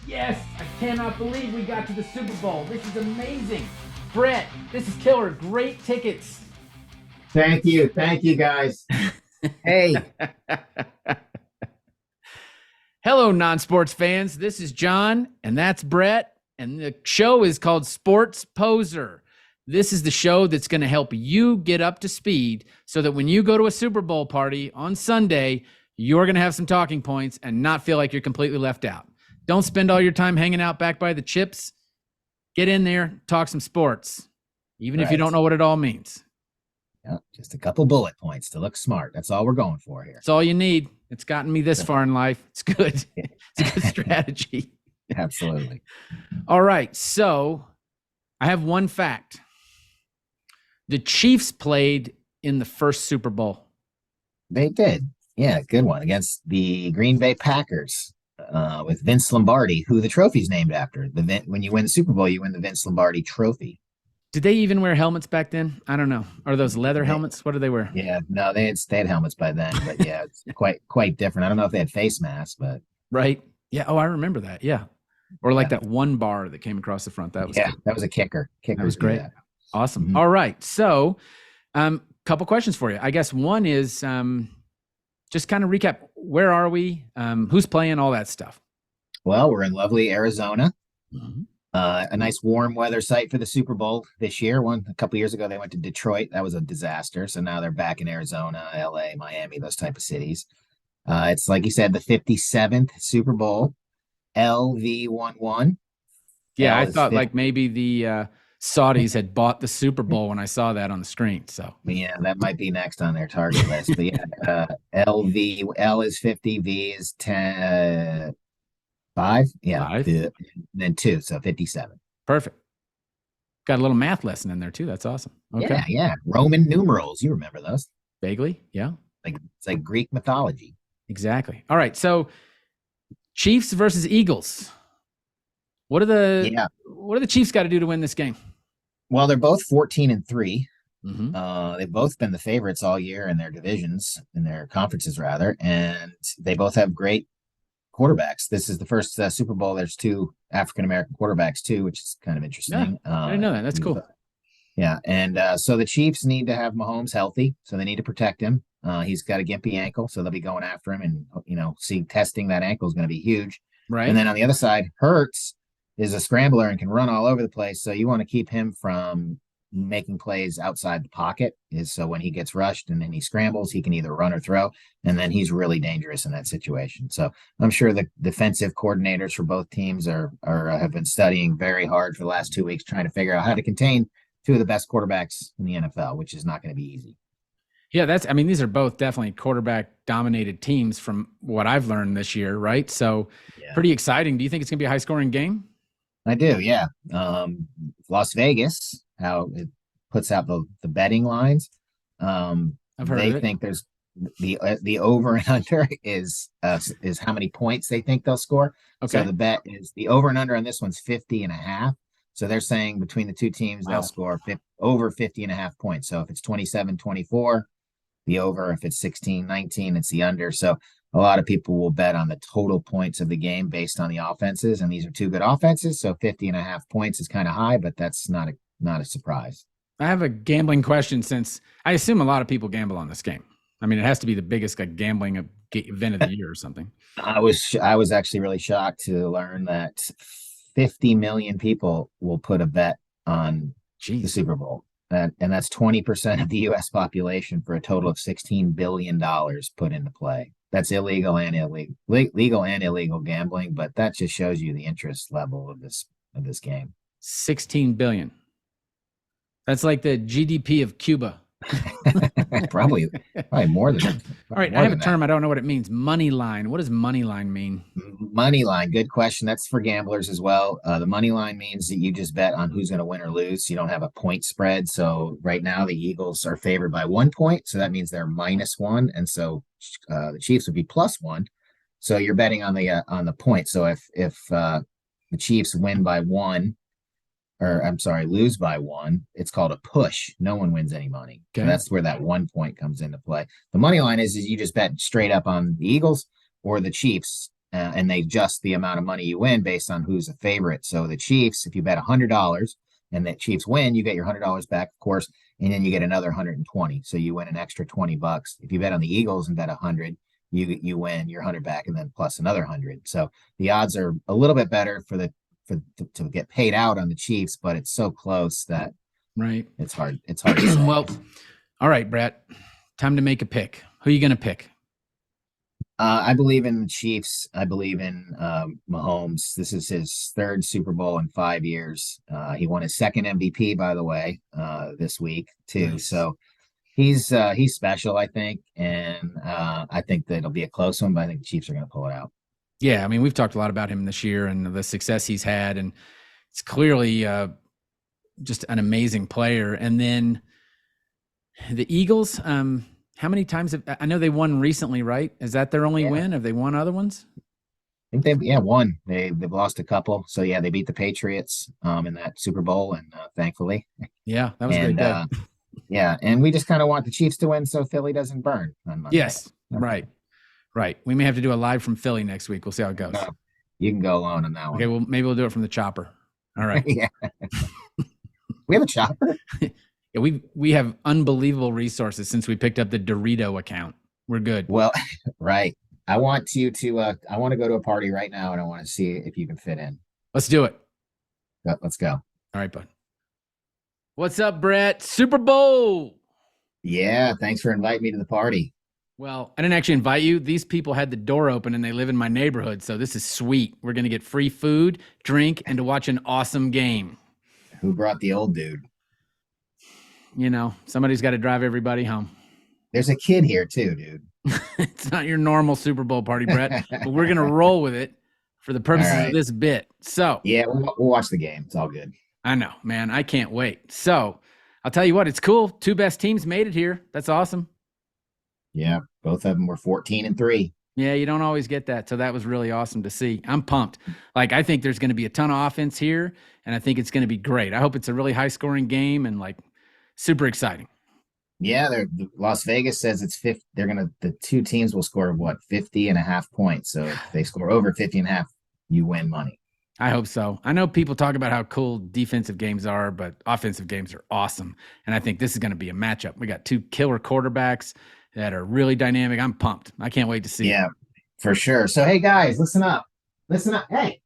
Yes, I cannot believe we got to the Super Bowl. This is amazing. Brett, this is killer. Great tickets. Thank you. Thank you, guys. Hey. Hello, non-sports fans. This is John, and that's Brett, and the show is called Sports Poser. This is the show that's going to help you get up to speed so that when you go to a Super Bowl party on Sunday, you're going to have some talking points and not feel like you're completely left out. Don't spend all your time hanging out back by the chips. Get in there, talk some sports, even if you don't know what it all means. Yeah, just a couple bullet points to look smart. That's all we're going for here. That's all you need. It's gotten me this far in life. It's good. It's a good strategy. Absolutely. All right. So I have one fact. The Chiefs played in the first Super Bowl. They did. Yeah, good one. Against the Green Bay Packers with Vince Lombardi, who the trophy's named after. When you win the Super Bowl, you win the Vince Lombardi trophy. Did they even wear helmets back then? I don't know. Are those leather helmets? What do they wear? Yeah, no, they had helmets by then, but yeah, it's quite different. I don't know if they had face masks, but right. Yeah. Oh, I remember that. Yeah. Or like that one bar that came across the front. That was cool. That was a kicker. That was great. Awesome. Mm-hmm. All right. So, couple questions for you. I guess one is just kind of recap. Where are we? Who's playing? All that stuff. Well, we're in lovely Arizona. Mm-hmm. A nice warm weather site for the Super Bowl this year. A couple years ago, they went to Detroit. That was a disaster. So now they're back in Arizona, LA, Miami, those type of cities. It's like you said, the 57th Super Bowl, LV11. Yeah, I thought like maybe the Saudis had bought the Super Bowl when I saw that on the screen. So yeah, that might be next on their target list. But yeah, L is 50, V is 10. 5, yeah, 5. And then 2, so 57. Perfect. Got a little math lesson in there too. That's awesome. Okay. Yeah. Roman numerals, you remember those? Vaguely, yeah. It's like Greek mythology. Exactly. All right. So, Chiefs versus Eagles. What are the Chiefs got to do to win this game? Well, they're both 14-3. Mm-hmm. They've both been the favorites all year in their divisions, in their conferences rather, and they both have great quarterbacks. This is the first Super Bowl. There's 2 African-American quarterbacks too, which is kind of interesting. Yeah, I didn't know that. That's cool. Yeah. And so the Chiefs need to have Mahomes healthy. So they need to protect him. He's got a gimpy ankle, so they'll be going after him and, testing that ankle is going to be huge. Right. And then on the other side, Hurts is a scrambler and can run all over the place. So you want to keep him from making plays outside the pocket, so when he gets rushed and then he scrambles, he can either run or throw, and then he's really dangerous in that situation. So I'm sure the defensive coordinators for both teams have been studying very hard for the last 2 weeks, trying to figure out how to contain 2 of the best quarterbacks in the NFL, which is not going to be easy. Yeah, these are both definitely quarterback dominated teams from what I've learned this year, right? So pretty exciting. Do you think it's going to be a high scoring game? I do, yeah. Las Vegas, how it puts out the betting lines. I've heard they think there's the over and under is how many points they think they'll score. Okay. So the bet is the over and under on this one's 50.5. So they're saying between the 2 teams, they'll score over 50.5 points. So if it's 27-24, the over. If it's 16-19, it's the under. So a lot of people will bet on the total points of the game based on the offenses, and these are 2 good offenses. So 50.5 points is kind of high, but that's not a surprise. I have a gambling question, since I assume a lot of people gamble on this game. I mean, it has to be the biggest gambling event of the year or something. I was actually really shocked to learn that 50 million people will put a bet on the Super Bowl. And that's 20% of the U.S. population for a total of $16 billion put into play. That's legal and illegal gambling, but that just shows you the interest level of this game. 16 billion. That's like the GDP of Cuba. probably more than that. All right, I have a term. I don't know what it means. Money line. What does money line mean? Money line. Good question. That's for gamblers as well. The money line means that you just bet on who's going to win or lose. You don't have a point spread. So right now the Eagles are favored by 1 point. So that means they're -1. And so the Chiefs would be +1. So you're betting on the point. So if the Chiefs win by 1, or I'm sorry, lose by one, it's called a push. No one wins any money. So Okay. that's where that 1 point comes into play. The money line is you just bet straight up on the Eagles or the Chiefs, and they adjust the amount of money you win based on who's a favorite. So the Chiefs, if you bet $100 and the Chiefs win, you get your $100 back, of course, and then you get another 120. So you win an extra $20. If you bet on the Eagles and bet 100, you win your 100 back and then plus another 100. So the odds are a little bit better to get paid out on the Chiefs, but it's so close that Right. it's hard. It's hard to say. Well, all right, Brett. Time to make a pick. Who are you going to pick? I believe in the Chiefs. I believe in Mahomes. This is his third Super Bowl in 5 years. He won his second MVP, by the way, this week too. Nice. So he's special, I think, and I think that it'll be a close one. But I think the Chiefs are going to pull it out. Yeah, I mean, we've talked a lot about him this year and the success he's had, and it's clearly just an amazing player. And then the Eagles, how many times I know they won recently, right? Is that their only win? Have they won other ones? I think they've won. They've lost a couple. So yeah, they beat the Patriots in that Super Bowl, and thankfully, Yeah, that was a and great day. yeah, and we just kind of want the Chiefs to win so Philly doesn't burn on Monday. Yes, right. Right. We may have to do a live from Philly next week. We'll see how it goes. No, you can go alone on that Okay, one. well, maybe we'll do it from the chopper. All right. Yeah, we have a chopper. Yeah, we have unbelievable resources since we picked up the Dorito account. We're good. Well, right. I want you to. I want to go to a party right now, and I want to see if you can fit in. Let's do it. Let's go. All right, bud. What's up, Brett? Super Bowl. Yeah, thanks for inviting me to the party. Well, I didn't actually invite you. These people had the door open and they live in my neighborhood. So this is sweet. We're going to get free food, drink, and to watch an awesome game. Who brought the old dude? You know, somebody's got to drive everybody home. There's a kid here too, dude. It's not your normal Super Bowl party, Brett, but we're going to roll with it for the purposes of this bit. So, yeah, we'll watch the game. It's all good. I know, man. I can't wait. So, I'll tell you what, it's cool. Two best teams made it here. That's awesome. Yeah, both of them were 14-3. Yeah, you don't always get that. So that was really awesome to see. I'm pumped. Like, I think there's going to be a ton of offense here, and I think it's going to be great. I hope it's a really high-scoring game and, like, super exciting. Yeah, Las Vegas says it's 50. The two teams will score 50.5 points. So if they score over 50.5, you win money. I hope so. I know people talk about how cool defensive games are, but offensive games are awesome. And I think this is going to be a matchup. We got two killer quarterbacks that are really dynamic. I'm pumped. I can't wait to see it. Yeah, for sure. So, hey, guys, listen up. Listen up. Hey.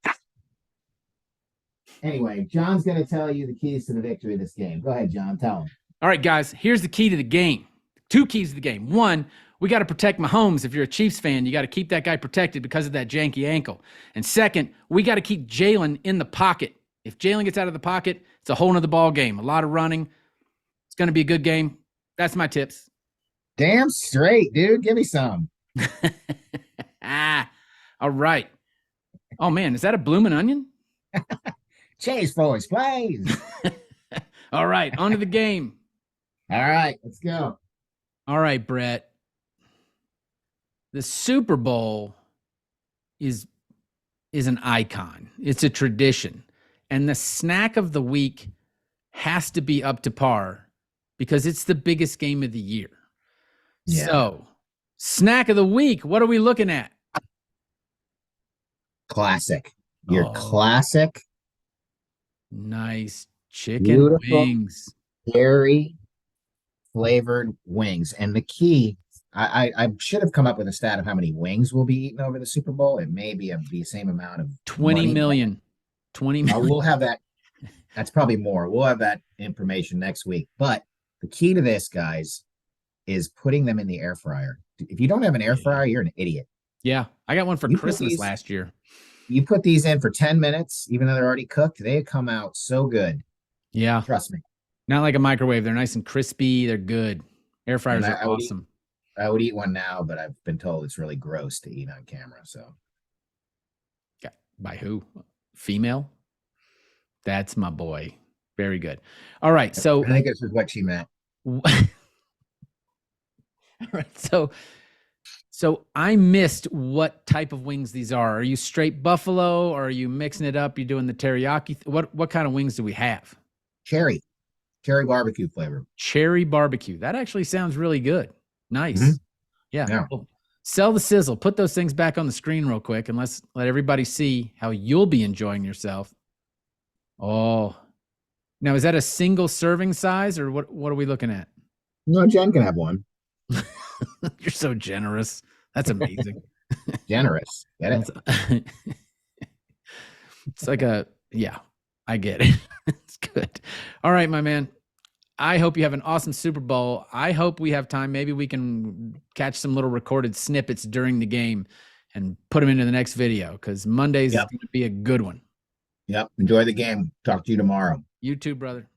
Anyway, John's going to tell you the keys to the victory of this game. Go ahead, John. Tell him. All right, guys, here's the key to the game. Two keys to the game. One, we got to protect Mahomes. If you're a Chiefs fan, you got to keep that guy protected because of that janky ankle. And second, we got to keep Jalen in the pocket. If Jalen gets out of the pocket, it's a whole nother ball game. A lot of running. It's going to be a good game. That's my tips. Damn straight, dude. Give me some. All right. Oh, man, is that a bloomin' onion? Chase boys, plays. All right, on to the game. All right, let's go. All right, Brett. The Super Bowl is an icon. It's a tradition. And the snack of the week has to be up to par because it's the biggest game of the year. Yeah. So, snack of the week, what are we looking at? Classic. Your classic. Nice chicken wings. Dairy flavored wings. And the key, I should have come up with a stat of how many wings will be eaten over the Super Bowl. It may be the same amount of 20 million. 20 million. We'll have that. That's probably more. We'll have that information next week. But the key to this, guys, is putting them in the air fryer. If you don't have an air fryer, you're an idiot. Yeah. I got one for Christmas last year. You put these in for 10 minutes, even though they're already cooked, they come out so good. Yeah. Trust me. Not like a microwave. They're nice and crispy. They're good. Air fryers are awesome. I would eat one now, but I've been told it's really gross to eat on camera. So, yeah. By who? Female? That's my boy. Very good. All right. So I think this is what she meant. All right. So So I missed what type of wings these are. Are you straight buffalo, or are you mixing it up? You doing the teriyaki? What kind of wings do we have? Cherry, cherry barbecue flavor. Cherry barbecue. That actually sounds really good. Hmm. Nice. Yeah. Yeah. Well, sell the sizzle. Put those things back on the screen real quick, and let's let everybody see how you'll be enjoying yourself. Oh, now is that a single serving size, or what are we looking at? No, Jen can have one. You're so generous. That's amazing. Generous. Get it? That's- it's like yeah, I get it. It's good. All right, my man. I hope you have an awesome Super Bowl. I hope we have time. Maybe we can catch some little recorded snippets during the game and put them into the next video, because Mondays is Yep. going to be a good one. Yep. Enjoy the game. Talk to you tomorrow. You too, brother.